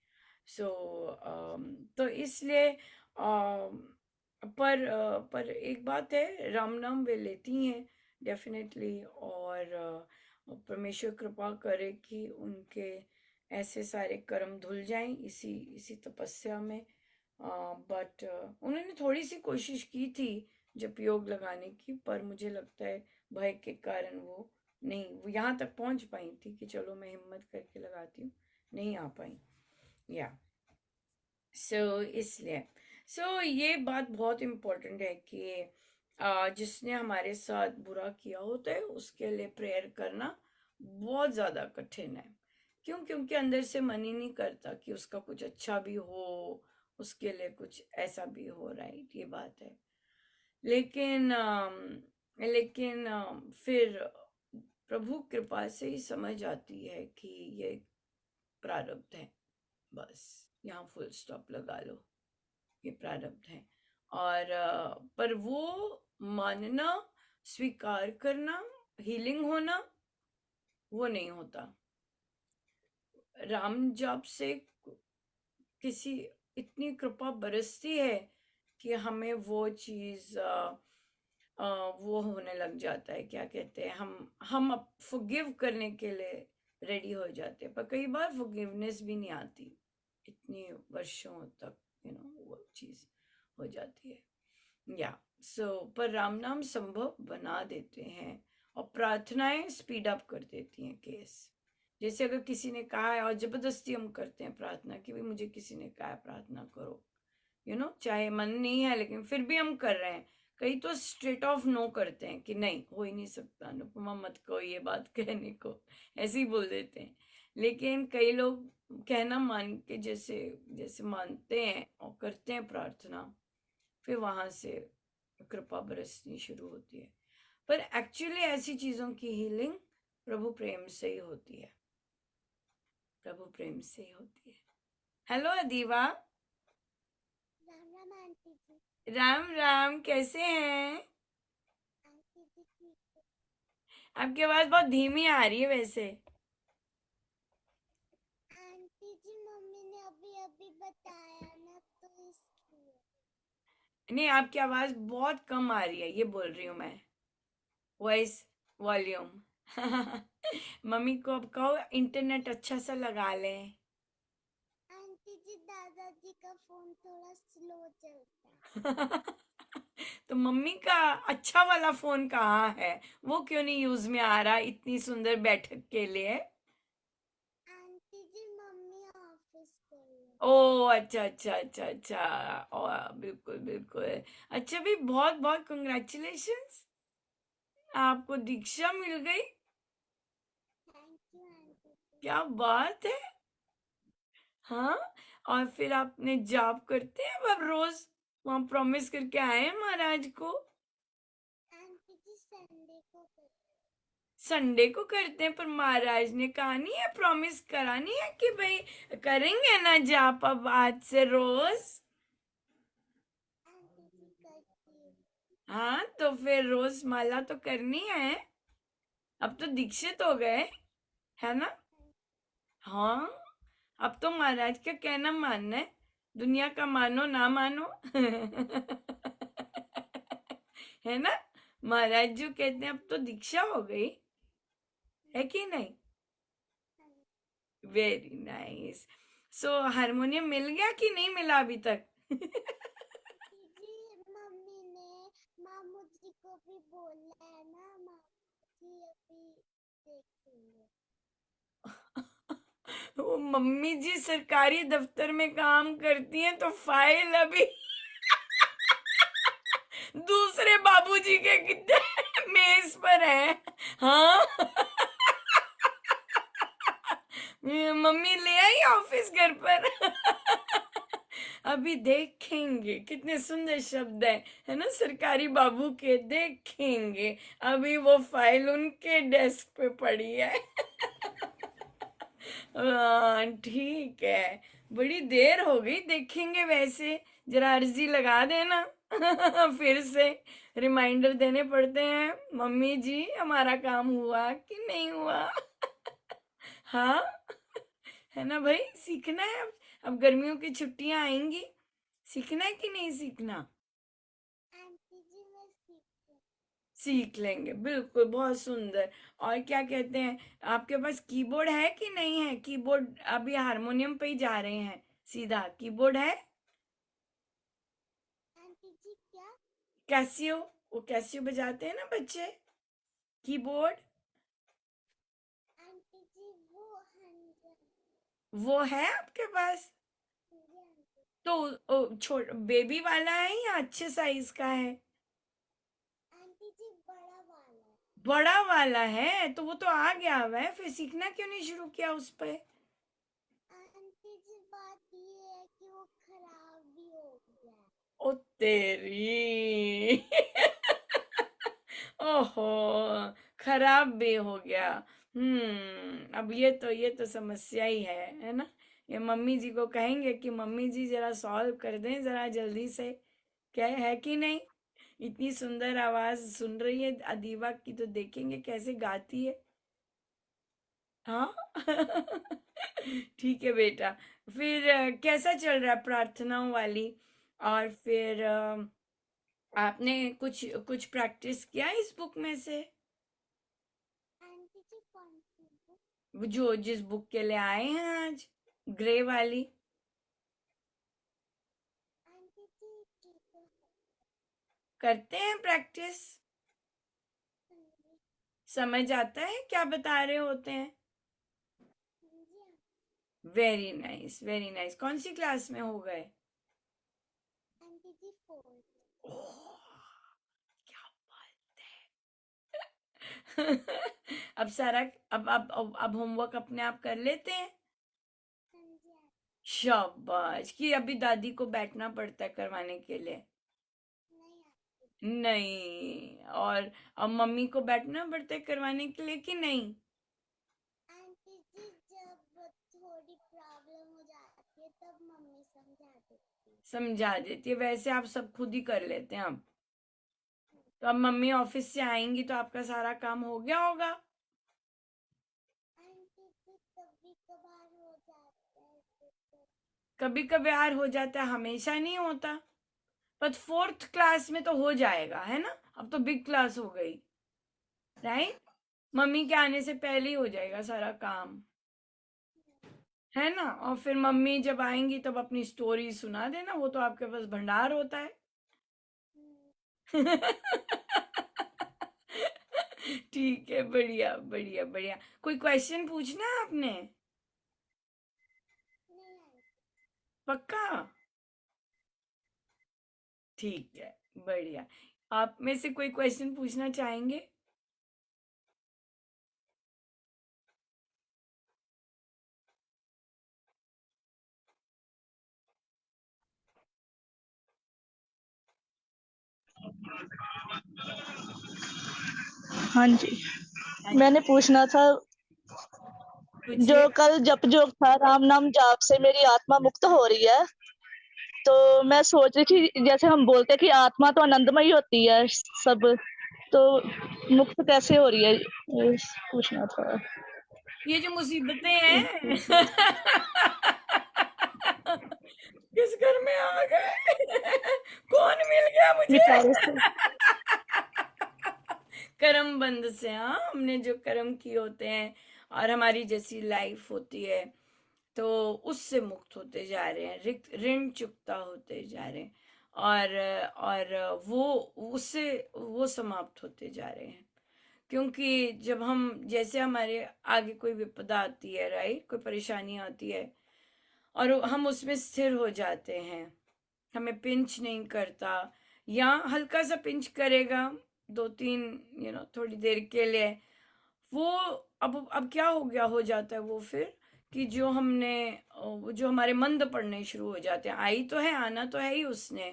तो इसलिए पर एक बात है, राम नाम वे लेती हैं डेफिनेटली, और परमेश्वर कृपा करे कि उनके ऐसे सारे कर्म धुल जाएं इसी तपस्या में। बट उन्होंने थोड़ी सी कोशिश की थी जब योग लगाने की, पर मुझे लगता है भय के कारण वो यहाँ तक पहुंच पाई थी कि चलो मैं हिम्मत करके लगाती हूँ, नहीं आ पाई। या इसलिए ये बात बहुत इम्पोर्टेंट है कि जिसने हमारे साथ बुरा किया होता है उसके लिए प्रेयर करना बहुत ज्यादा कठिन है। क्यों? क्योंकि अंदर से मन ही नहीं करता कि उसका कुछ अच्छा भी हो, उसके लिए कुछ ऐसा भी हो, राइट? ये बात है। लेकिन फिर प्रभु कृपा से ही समझ आती है कि ये प्रारब्ध है, बस यहाँ फुल स्टॉप लगा लो, ये प्रारब्ध है। और पर वो मानना, स्वीकार करना, हीलिंग होना, वो नहीं होता। राम जाप से किसी इतनी कृपा बरसती है कि हमें वो चीज वो होने लग जाता है, क्या कहते हैं, हम फॉरगिव करने के लिए रेडी हो जाते हैं, पर कई बार फॉरगिवनेस भी नहीं आती, इतने वर्षों तक वो चीज हो जाती है। या पर राम नाम संभव बना देते हैं और प्रार्थनाएं स्पीड अप कर देती हैं केस। जैसे अगर किसी ने कहा है और जबरदस्ती हम करते हैं प्रार्थना कि भाई मुझे किसी ने कहा है प्रार्थना करो, चाहे मन नहीं है लेकिन फिर भी हम कर रहे हैं। कई तो स्ट्रेट ऑफ नो करते हैं कि नहीं, हो ही नहीं सकता, अनुपमा मत कहो ये बात कहने को, ऐसे ही बोल देते हैं। लेकिन कई लोग कहना मान के जैसे जैसे मानते हैं और करते हैं प्रार्थना, फिर वहां से कृपा बरसनी शुरू होती है। पर एक्चुअली ऐसी चीजों की हीलिंग प्रभु प्रेम से ही होती है, प्रभु प्रेम से ही होती है। हेलो अदीवा। राम राम आंटी जी। राम राम, कैसे हैं? आंटी जी ठीक है। आपकी आवाज बहुत धीमी आ रही है वैसे। आंटी जी मम्मी ने अभी अभी बताया ना तो इसलिए। नहीं, आपकी आवाज बहुत कम आ रही है, ये बोल रही हूँ मैं, वॉइस वॉल्यूम। मम्मी को अब कहो इंटरनेट अच्छा सा लगा लें। आंटी जी दादाजी का फोन थोड़ा स्लो चलता है। तो मम्मी का अच्छा वाला फोन कहाँ है? वो क्यों नहीं यूज में आ रहा इतनी सुंदर बैठक के लिए? आंटी जी मम्मी ऑफिस गई है। ओ अच्छा अच्छा अच्छा अच्छा, ओ बिल्कुल बिल्कुल। अच्छा भी, बहुत बहुत कंग्रेचुलेशंस, आपको दीक्षा मिल गई। थैंक यू आंटी जी। क्या बात है। हाँ, और फिर आपने जॉब करते हैं अब रोज, वहां प्रॉमिस करके आए हैं महाराज को? आंटी जी संडे को करते संडे को करते हैं, पर महाराज ने कहा नहीं है, प्रॉमिस करा नहीं है कि भाई करेंगे ना जाप अब आज से रोज? आंटी जी करती हूँ। हाँ, तो फिर रोज माला तो करनी है। अब तो दीक्षित हो गए, है ना? हाँ, अब तो महाराज का कहना मानना है, दुनिया का मानो ना मानो। है ना? महाराज जो कहते हैं अब तो दीक्षा हो गई, है कि नहीं? Very nice. सो हारमोनियम मिल गया कि नहीं मिला अभी तक? आंटी जी मम्मी ने मामू जी को भी बोला है ना, मामू जी अभी देखेंगे। वो मम्मी जी सरकारी दफ्तर में काम करती हैं, तो फाइल अभी दूसरे बाबूजी के कितने मेज पर है। हाँ। मम्मी ले आई ऑफिस घर पर। अभी देखेंगे, कितने सुंदर शब्द है ना सरकारी बाबू के, देखेंगे। अभी वो फाइल उनके डेस्क पे पड़ी है। हाँ ठीक है, बड़ी देर हो गई, देखेंगे वैसे, जरा अर्जी लगा देना। फिर से रिमाइंडर देने पड़ते हैं, मम्मी जी हमारा काम हुआ कि नहीं हुआ? हाँ, है ना भाई, सीखना है अब गर्मियों की छुट्टियां आएंगी, सीखना है कि नहीं सीखना? आंटी जी मैं सीखूं। सीख लेंगे, बिल्कुल, बहुत सुंदर। और क्या कहते हैं, आपके पास कीबोर्ड है कि नहीं है? कीबोर्ड, अभी हारमोनियम पे ही जा रहे हैं सीधा, कीबोर्ड है? आंटी जी क्या? कैसियो, वो कैसियो बजाते हैं ना बच्चे, कीबोर्ड, आंटी जी वो 100 वो है आपके पास? जी आंटी। तो छोट बेबी वाला है या अच्छे साइज का है? आंटी जी बड़ा वाला है। बड़ा वाला है, तो वो तो आ गया हुआ है, फिर सीखना क्यों नहीं शुरू किया उस पे? आंटी जी बात ये है कि वो खराब भी हो गया है। ओ तेरी। ओहो, खराब भी हो गया। अब ये तो समस्या ही है ना? ये मम्मी जी को कहेंगे कि मम्मी जी जरा सॉल्व कर दें जरा जल्दी से, क्या है कि नहीं? इतनी सुंदर आवाज सुन रही है अदीवा की, तो देखेंगे कैसे गाती है। हाँ। ठीक है बेटा। फिर कैसा चल रहा है प्रार्थनाओं वाली? और फिर आपने कुछ कुछ प्रैक्टिस किया इस बुक में से? आंटी जी कौन सी बुक? वो जो जिस बुक के लिए आए हैं आज, ग्रे वाली? आंटी जी की तो करते हैं प्रैक्टिस? हाँ जी समझ आता है क्या बता रहे होते हैं? हाँ जी वेरी नाइस, वेरी नाइस। कौन सी क्लास में हो गए? आंटी जी 4th ओह, क्या बात है। अब सारा अब होमवर्क अपने आप कर लेते हैं? हाँ जी आंटी शाबाश। कि अभी दादी को बैठना पड़ता है करवाने के लिए? नहीं आंटी नहीं। और अब मम्मी को बैठना पड़ता है करवाने के लिए कि नहीं? आंटी जी जब थोड़ी प्रॉब्लम हो जाती है तब मम्मी समझा देती है समझा देती है। वैसे आप सब खुद ही कर लेते हैं अब? तो अब मम्मी ऑफिस से आएंगी तो आपका सारा काम हो गया होगा? आंटी जी कभी कभार हो जाता है तो कभी कभार हो जाता है, हमेशा नहीं होता। पर 4th क्लास में तो हो जाएगा, है ना? अब तो बिग क्लास हो गई, राइट? मम्मी के आने से पहले ही हो जाएगा सारा काम, है ना? और फिर मम्मी जब आएंगी तब अपनी स्टोरी सुना देना, वो तो आपके पास भंडार होता है। ठीक है, बढ़िया बढ़िया बढ़िया। कोई क्वेश्चन पूछना है आपने? नहीं आंटी पक्का? ठीक है, बढ़िया। आप में से कोई क्वेश्चन पूछना चाहेंगे? हाँ जी, हाँ मैंने जी, पूछना था, जो पूछिए। कल जप जोग था राम नाम जाप से मेरी आत्मा मुक्त हो रही है, तो मैं सोच रही थी जैसे हम बोलते हैं कि आत्मा तो आनंदमयी होती है सब, तो मुक्त कैसे हो रही है, ये पूछना था। ये जो मुसीबतें हैं किस घर में आ गए? कौन मिल गया मुझे? विचारों से। कर्म बंध से। हाँ, हमने जो कर्म किए होते हैं और हमारी जैसी लाइफ होती है, तो उससे मुक्त होते जा रहे हैं, ऋण चुकता होते जा रहे हैं, और वो उससे वो समाप्त होते जा रहे हैं। क्योंकि जब हम जैसे हमारे आगे कोई विपदा आती है, राइट, कोई परेशानी आती है और हम उसमें स्थिर हो जाते हैं, हमें पिंच नहीं करता, या हल्का सा पिंच करेगा 2-3 थोड़ी देर के लिए, वो अब क्या हो गया हो जाता है वो फिर, कि जो हमने वो जो हमारे मंद पड़ने शुरू हो जाते हैं। आई तो है, आना तो है ही, उसने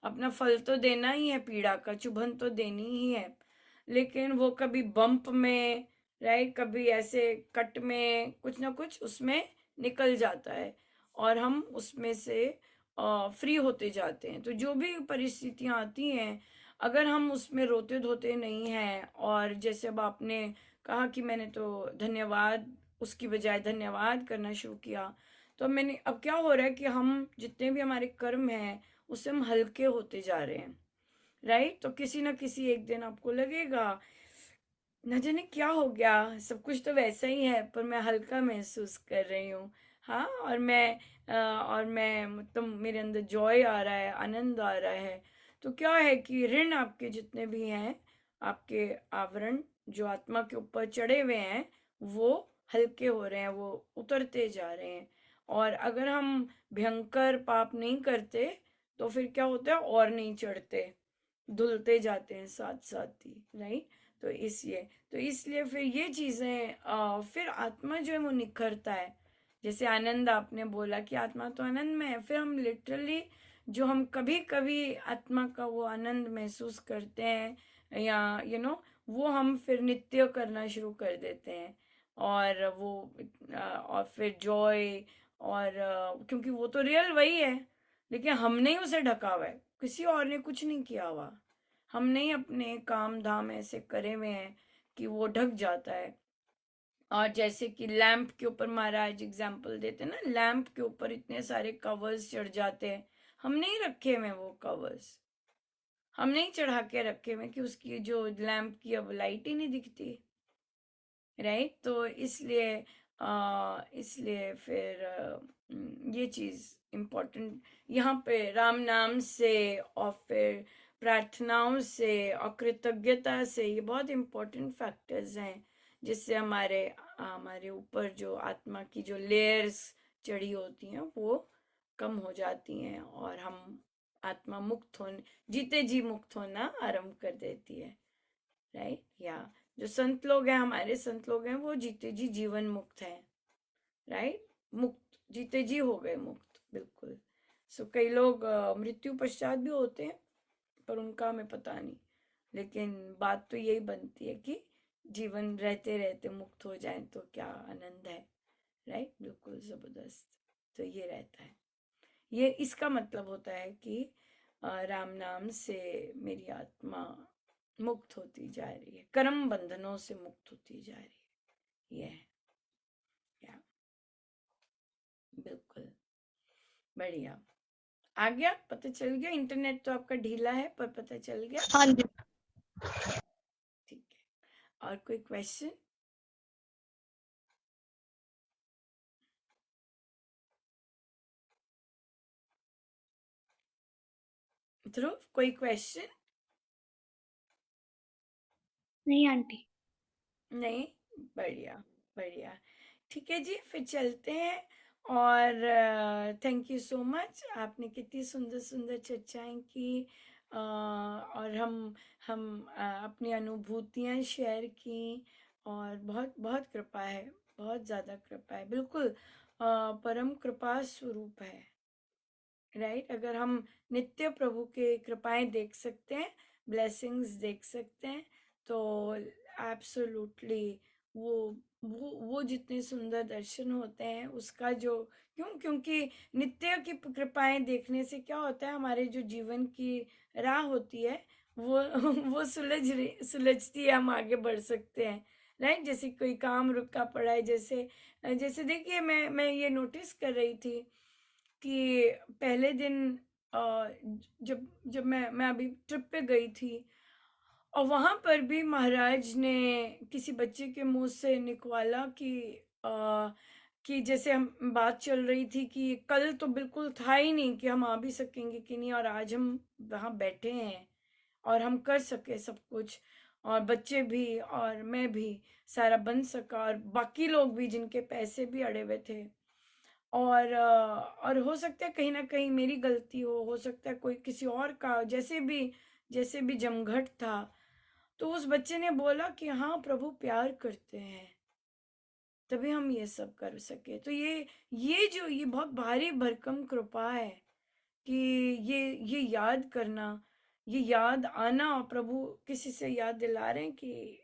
अपना फल तो देना ही है, पीड़ा का चुभन तो देनी ही है, लेकिन वो कभी बम्प में, राइट, कभी ऐसे कट में, कुछ ना कुछ उसमें निकल जाता है और हम उसमें से फ्री होते जाते हैं। तो जो भी परिस्थितियां आती हैं, अगर हम उसमें रोते धोते नहीं हैं, और जैसे अब आपने कहा कि मैंने तो धन्यवाद, उसकी बजाय धन्यवाद करना शुरू किया, तो मैंने अब क्या हो रहा है कि हम जितने भी हमारे कर्म हैं उससे हम हल्के होते जा रहे हैं, राइट? तो किसी ना किसी एक दिन आपको लगेगा, न जाने क्या हो गया, सब कुछ तो वैसा ही है पर मैं हल्का महसूस कर रही हूँ। हाँ, और मैं मतलब मेरे अंदर जॉय आ रहा है, आनंद आ रहा है। तो क्या है कि ऋण आपके जितने भी हैं, आपके आवरण जो आत्मा के ऊपर चढ़े हुए हैं, वो हल्के हो रहे हैं, वो उतरते जा रहे हैं। और अगर हम भयंकर पाप नहीं करते तो फिर क्या होता है, और नहीं चढ़ते, धुलते जाते हैं साथ साथ ही, राइट? तो इसलिए फिर ये चीजें फिर आत्मा जो है वो निखरता है। जैसे आनंद आपने बोला कि आत्मा तो आनंद में है, फिर हम लिटरली जो हम कभी कभी आत्मा का वो आनंद महसूस करते हैं, या वो हम फिर नित्य करना शुरू कर देते हैं। और वो और फिर जॉय, और क्योंकि वो तो रियल वही है, लेकिन हमने ही उसे ढका हुआ है, किसी और ने कुछ नहीं किया हुआ। हमने ही अपने काम धाम ऐसे करे हुए हैं कि वो ढक जाता है। और जैसे कि लैंप के ऊपर महाराज एग्जाम्पल देते हैं ना, लैंप के ऊपर इतने सारे कवर्स चढ़ जाते हैं, हम नहीं रखे हुए वो कवर्स, हम नहीं चढ़ा के रखे हुए कि उसकी जो लैंप की अब लाइट ही नहीं दिखती, राइट? तो इसलिए इसलिए फिर ये चीज़ इम्पोर्टेंट यहाँ पे राम नाम से और फिर प्रार्थनाओं से और कृतज्ञता से, ये बहुत इम्पोर्टेंट फैक्टर्स हैं जिससे हमारे हमारे ऊपर जो आत्मा की जो लेयर्स चढ़ी होती हैं वो कम हो जाती हैं और हम आत्मा मुक्त होने, जीते जी मुक्त होना आरंभ कर देती है, राइट। या जो संत लोग हैं, हमारे संत लोग हैं, वो जीते जी जीवन मुक्त हैं, राइट, मुक्त, जीते जी हो गए मुक्त, बिल्कुल। सो कई लोग मृत्यु पश्चात भी होते हैं पर उनका हमें पता नहीं, लेकिन बात तो यही बनती है कि जीवन रहते रहते मुक्त हो जाए तो क्या आनंद है, राइट, बिल्कुल जबरदस्त। तो ये रहता है, ये इसका मतलब होता है कि राम नाम से मेरी आत्मा मुक्त होती जा रही है, कर्म बंधनों से मुक्त होती जा रही है, ये है। या बिल्कुल बढ़िया। आ गया, पता चल गया। इंटरनेट तो आपका ढीला है पर पता चल गया, हाँ जी। ठीक है। और कोई क्वेश्चन? ध्रुव, कोई क्वेश्चन? नहीं आंटी। नहीं, बढ़िया बढ़िया, ठीक है जी, फिर चलते हैं। और थैंक यू सो मच, आपने कितनी सुंदर सुंदर चर्चाएं की और हम अपनी अनुभूतियां शेयर की और बहुत बहुत कृपा है, बहुत ज़्यादा कृपा है, बिल्कुल परम कृपा स्वरूप है, राइट। अगर हम नित्य प्रभु के कृपाएं देख सकते हैं, ब्लेसिंग्स देख सकते हैं, तो एब्सोल्युटली वो जितने सुंदर दर्शन होते हैं उसका जो, क्योंकि नित्य की कृपाएं देखने से क्या होता है, हमारे जो जीवन की राह होती है वो वो सुलझती है, हम आगे बढ़ सकते हैं, राइट। जैसे कोई काम रुका पड़ा है, जैसे जैसे देखिए, मैं ये नोटिस कर रही थी कि पहले दिन जब जब मैं अभी ट्रिप पे गई थी और वहां पर भी महाराज ने किसी बच्चे के मुंह से निकवाला कि जैसे हम बात चल रही थी कि कल तो बिल्कुल था ही नहीं कि हम आ भी सकेंगे कि नहीं, और आज हम वहां बैठे हैं और हम कर सके सब कुछ, और बच्चे भी और मैं भी, सारा बन सका, और बाकी लोग भी जिनके पैसे भी अड़े हुए थे, और हो सकता है कहीं ना कहीं मेरी गलती हो सकता है कोई किसी और का, जैसे भी जमघट था, तो उस बच्चे ने बोला कि हाँ प्रभु प्यार करते हैं, तभी हम ये सब कर सके। तो ये बहुत भारी भरकम कृपा है कि ये याद करना, ये याद आना, और प्रभु किसी से याद दिला रहे हैं कि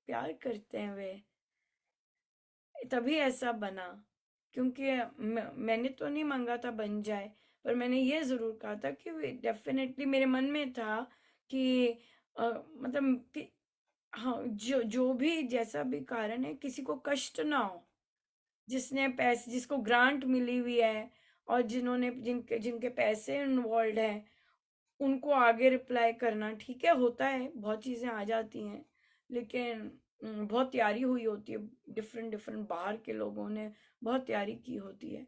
प्यार करते हैं वे, तभी ऐसा बना। क्योंकि मैंने तो नहीं मांगा था बन जाए, पर मैंने ये जरूर कहा था कि डेफिनेटली मेरे मन में था कि मतलब कि हाँ, जो भी जैसा भी कारण है, किसी को कष्ट ना हो, जिसने पैसे, जिसको ग्रांट मिली हुई है और जिनके जिनके पैसे इन्वॉल्व हैं, उनको आगे रिप्लाई करना, ठीक है, होता है, बहुत चीजें आ जाती हैं, लेकिन बहुत तैयारी हुई होती है, डिफरेंट डिफरेंट बाहर के लोगों ने बहुत तैयारी की होती है,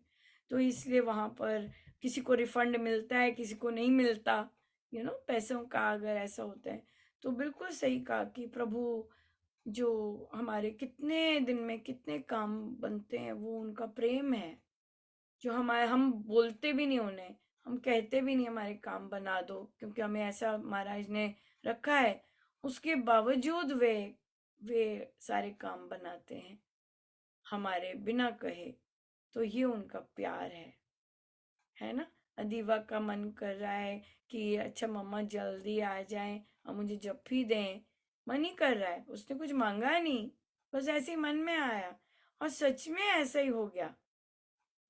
तो इसलिए वहां पर किसी को रिफंड मिलता है, किसी को नहीं मिलता, पैसों का अगर ऐसा होता है। तो बिल्कुल सही कहा कि प्रभु जो हमारे कितने दिन में कितने काम बनते हैं, वो उनका प्रेम है, जो हम बोलते भी नहीं उन्हें, हम कहते भी नहीं हमारे काम बना दो, क्योंकि हमें ऐसा महाराज ने रखा है, उसके बावजूद वे सारे काम बनाते हैं हमारे बिना कहे। तो ये उनका प्यार है ना। अदीवा का मन कर रहा है कि अच्छा मम्मा जल्दी आ जाएं और मुझे जप्फी दें, मन ही कर रहा है, उसने कुछ मांगा नहीं, बस ऐसे ही मन में आया, और सच में ऐसा ही हो गया।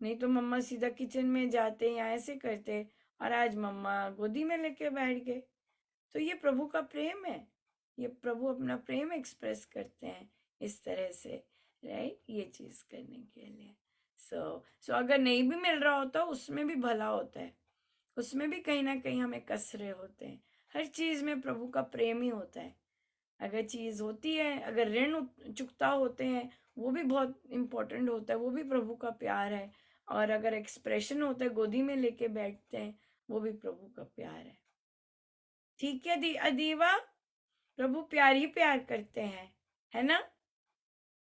नहीं तो मम्मा सीधा किचन में जाते या ऐसे करते, और आज मम्मा गोदी में लेके बैठ गए। तो ये प्रभु का प्रेम है, ये प्रभु अपना प्रेम एक्सप्रेस करते हैं इस तरह से, राइट, ये चीज करने के लिए। सो अगर नहीं भी मिल रहा होता, उसमें भी भला होता है, उसमें भी कहीं ना कहीं हमें कसरे होते हैं, हर चीज में प्रभु का प्रेम ही होता है। अगर चीज होती है, अगर ऋण चुकता होते हैं, वो भी बहुत इम्पोर्टेंट होता है, वो भी प्रभु का प्यार है। और अगर एक्सप्रेशन होता है, गोदी में लेके बैठते हैं, वो भी प्रभु का प्यार है। ठीक है अदीवा, प्रभु प्यार ही प्यार करते हैं, है ना?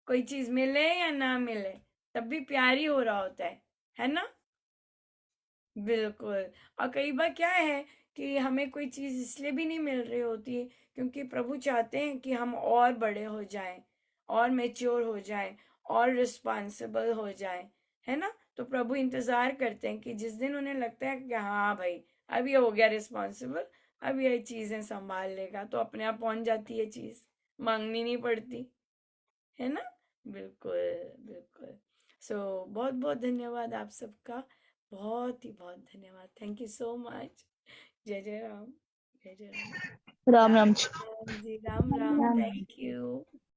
कोई चीज मिले या ना मिले, तब भी प्यार ही हो रहा होता है ना? बिल्कुल। और कई बार क्या है कि हमें कोई चीज इसलिए भी नहीं मिल रही होती है क्योंकि प्रभु चाहते हैं कि हम और बड़े हो जाएं, और मैच्योर हो जाएं, और रिस्पॉन्सिबल हो जाएं, है ना? तो प्रभु इंतजार करते हैं कि जिस दिन उन्हें लगता है कि हाँ भाई अब ये हो गया रिस्पॉन्सिबल, अब ये चीजें संभाल लेगा, तो अपने आप पहुंच जाती है चीज, मांगनी नहीं पड़ती, है ना? बिल्कुल बिल्कुल। सो बहुत बहुत धन्यवाद आप सबका, बहुत ही बहुत धन्यवाद। Thank you so much. जय जय राम, जय जय राम। राम राम जी। जी, राम राम। Thank you.